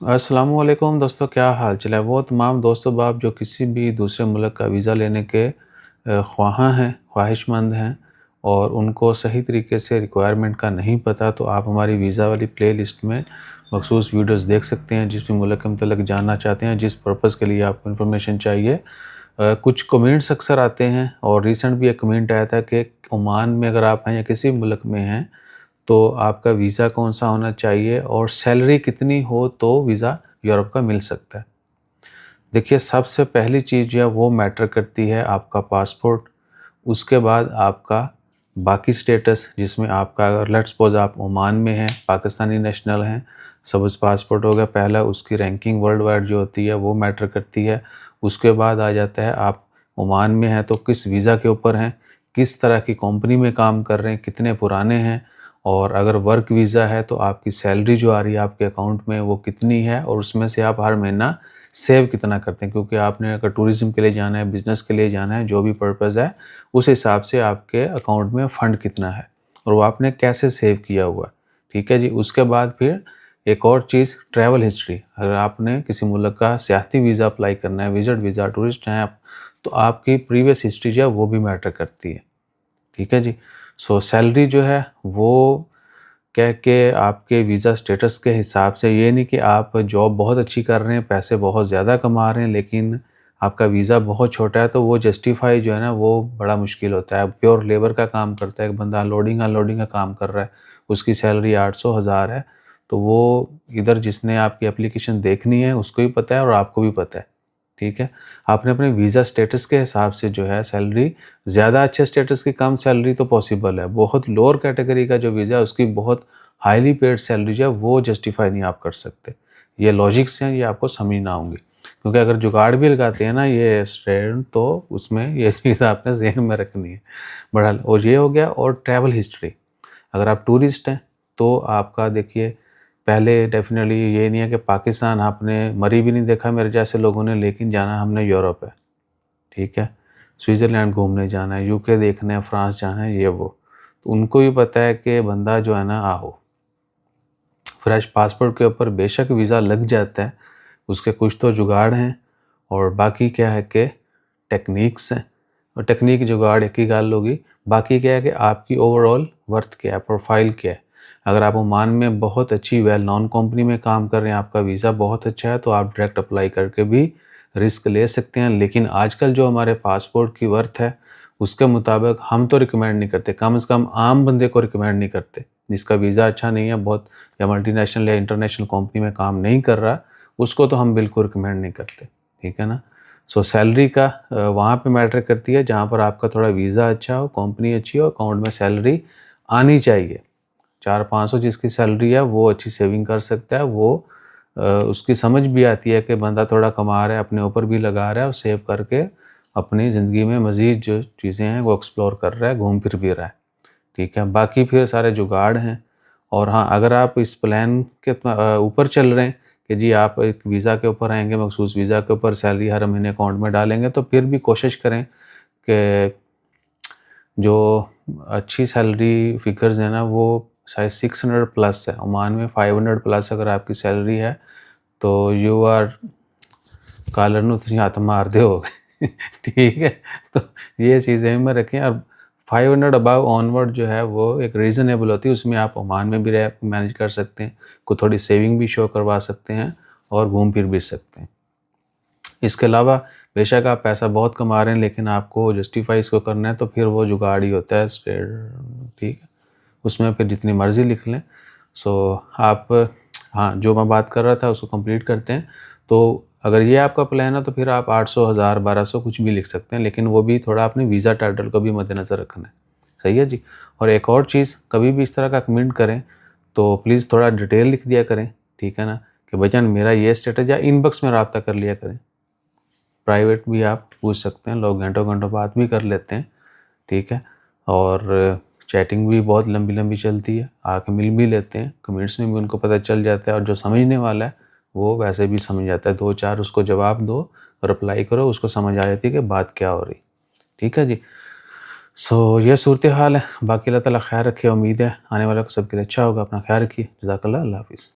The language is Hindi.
अस्सलामुअलैकुम दोस्तों, क्या हाल चाल है। वो तमाम दोस्तों बाप जो किसी भी दूसरे मुल्क का वीज़ा लेने के ख्वाहां हैं, ख्वाहिशमंद हैं और उनको सही तरीके से रिक्वायरमेंट का नहीं पता, तो आप हमारी वीज़ा वाली प्ले लिस्ट में मखसूस वीडियोस देख सकते हैं। जिस भी मुल्क के मतलब जानना चाहते हैं, जिस पर्पज़ के लिए आपको इन्फॉर्मेशन चाहिए। कुछ कमेंट्स अक्सर आते हैं और रिसेंट भी एक कमेंट आया था कि ओमान में अगर आप हैं या किसी भी मुल्क में हैं तो आपका वीज़ा कौन-सा होना चाहिए और सैलरी कितनी हो तो वीज़ा यूरोप का मिल सकता है। देखिए, सबसे पहली चीज़ जो है वो मैटर करती है आपका पासपोर्ट, उसके बाद आपका बाकी स्टेटस, जिसमें आपका अगर लेट्स सपोज़ आप ओमान में हैं, पाकिस्तानी नेशनल हैं, सपोज़ पासपोर्ट हो गया पहला, उसकी रैंकिंग वर्ल्ड वाइड जो होती है वो मैटर करती है। उसके बाद आ जाता है आप ओमान में हैं तो किस वीज़ा के ऊपर हैं, किस तरह की कंपनी में काम कर रहे हैं, कितने पुराने हैं, और अगर वर्क वीज़ा है तो आपकी सैलरी जो आ रही है आपके अकाउंट में वो कितनी है और उसमें से आप हर महीना सेव कितना करते हैं। क्योंकि आपने अगर टूरिज़्म के लिए जाना है, बिज़नेस के लिए जाना है, जो भी पर्पज़ है, उस हिसाब से आपके अकाउंट में फ़ंड कितना है और वो आपने कैसे सेव किया हुआ है। ठीक है जी। उसके बाद फिर एक और चीज़, ट्रैवल हिस्ट्री। अगर आपने किसी मुल्क का सियाहती वीज़ा अप्लाई करना है, विज़िट वीज़ा, टूरिस्ट हैं आप, तो आपकी प्रीवियस हिस्ट्री जो है वो भी मैटर करती है। ठीक है जी। सो सैलरी जो है वो क्या है कि आपके वीज़ा स्टेटस के हिसाब से, ये नहीं कि आप जॉब बहुत अच्छी कर रहे हैं, पैसे बहुत ज़्यादा कमा रहे हैं, लेकिन आपका वीज़ा बहुत छोटा है, तो वो जस्टिफ़ाई जो है ना वो बड़ा मुश्किल होता है। प्योर लेबर का काम करता है, एक बंदा लोडिंग अनलोडिंग का काम कर रहा है, उसकी सैलरी 800 हज़ार है, तो वो इधर जिसने आपकी एप्लीकेशन देखनी है उसको भी पता है और आपको भी पता है। ठीक है। आपने अपने वीज़ा स्टेटस के हिसाब से जो है सैलरी, ज़्यादा अच्छे स्टेटस की कम सैलरी तो पॉसिबल है, बहुत लोअर कैटेगरी का जो वीज़ा है उसकी बहुत हाईली पेड सैलरी जो है वो जस्टिफाई नहीं आप कर सकते। ये लॉजिक्स हैं, ये आपको समझना होंगे, क्योंकि अगर जुगाड़ भी लगाते हैं ना ये स्टूडेंट, तो उसमें ये चीज़ आपने ज़हन में रखनी है। बहरहाल, और ये हो गया। और ट्रैवल हिस्ट्री, अगर आप टूरिस्ट हैं तो आपका देखिए, पहले डेफ़िनेटली ये नहीं है कि पाकिस्तान आपने मरी भी नहीं देखा मेरे जैसे लोगों ने, लेकिन जाना हमने यूरोप है। ठीक है। स्विट्ज़रलैंड घूमने जाना है, यूके देखना है, फ्रांस जाना है, ये वो। तो उनको भी पता है कि बंदा जो है ना आहो, फ्रेश पासपोर्ट के ऊपर बेशक वीज़ा लग जाता है, उसके कुछ तो जुगाड़ हैं और बाकी क्या है कि टेक्निक्स हैं। और टेक्निक जुगाड़ एक ही गल होगी, बाकी क्या है कि आपकी ओवरऑल वर्थ क्या है, प्रोफाइल क्या है। अगर आप ओमान में बहुत अच्छी वेल नॉन कंपनी में काम कर रहे हैं, आपका वीज़ा बहुत अच्छा है, तो आप डायरेक्ट अप्लाई करके भी रिस्क ले सकते हैं। लेकिन आजकल जो हमारे पासपोर्ट की वर्थ है उसके मुताबिक हम तो रिकमेंड नहीं करते, कम से कम आम बंदे को रिकमेंड नहीं करते, जिसका वीज़ा अच्छा नहीं है, बहुत या मल्टीनेशनल या इंटरनेशनल कंपनी में काम नहीं कर रहा, उसको तो हम बिल्कुल रिकमेंड नहीं करते। ठीक है ना। सो सैलरी का वहाँ पे मैटर करती है जहाँ पर आपका थोड़ा वीज़ा अच्छा हो, कंपनी अच्छी हो, अकाउंट में सैलरी आनी चाहिए। 400-500 जिसकी सैलरी है वो अच्छी सेविंग कर सकता है, वो उसकी समझ भी आती है कि बंदा थोड़ा कमा रहा है, अपने ऊपर भी लगा रहा है और सेव करके अपनी ज़िंदगी में मज़ीद जो चीज़ें हैं वो एक्सप्लोर कर रहा है, घूम फिर भी रहा है। ठीक है। बाकी फिर सारे जुगाड़ हैं। और हाँ, अगर आप इस प्लान के ऊपर चल रहे हैं कि जी आप एक वीज़ा के ऊपर आएँगे, मखसूस वीज़ा के ऊपर सैलरी हर महीने अकाउंट में डालेंगे, तो फिर भी कोशिश करें कि जो अच्छी सैलरी फिगर्स हैं ना वो शायद 600 प्लस है। ओमान में 500 प्लस अगर आपकी सैलरी है तो यू आर कालर नूं तुसीं हत्थ मारदे होगे। ठीक है। तो ये चीज़ें में रखें। और 500 अबव ऑनवर्ड जो है वो एक रीज़नेबल होती है, उसमें आप ओमान में भी रह मैनेज कर सकते हैं, को थोड़ी सेविंग भी शो करवा सकते हैं और घूम फिर भी सकते हैं। इसके अलावा बेशक आप पैसा बहुत कमा रहे हैं लेकिन आपको जस्टिफाई इसको करना है, तो फिर वो जुगाड़ ही होता है ठीक है। उसमें फिर जितनी मर्ज़ी लिख लें। सो आप, हाँ, जो मैं बात कर रहा था उसको कंप्लीट करते हैं। तो अगर ये आपका प्लान है तो फिर आप 800, 1000, 1200 कुछ भी लिख सकते हैं, लेकिन वो भी थोड़ा अपने वीज़ा टाइटल को भी मद्देनज़र रखना है। सही है जी। और एक और चीज़, कभी भी इस तरह का कमेंट करें तो प्लीज़ थोड़ा डिटेल लिख दिया करें। ठीक है ना, कि भाईजान मेरा ये स्टेटस, या इनबॉक्स में रब्ता कर लिया करें। प्राइवेट भी आप पूछ सकते हैं, लोग घंटों-घंटों बात भी कर लेते हैं। ठीक है। और चैटिंग भी बहुत लंबी-लंबी चलती है, आके मिल भी लेते हैं, कमेंट्स में भी उनको पता चल जाता है, और जो समझने वाला है वो वैसे भी समझ जाता है। 2-4 उसको जवाब दो, रिप्लाई करो, उसको समझ आ जाती है कि बात क्या हो रही। ठीक है जी। सो ये सूरत हाल है। बाकी अल्लाह ताला खैर रखे। उम्मीद है आने वाला सबके लिए अच्छा होगा। अपना ख्याल रखिए। जज़ाकल्लाह। अल्लाह हाफ़िज़।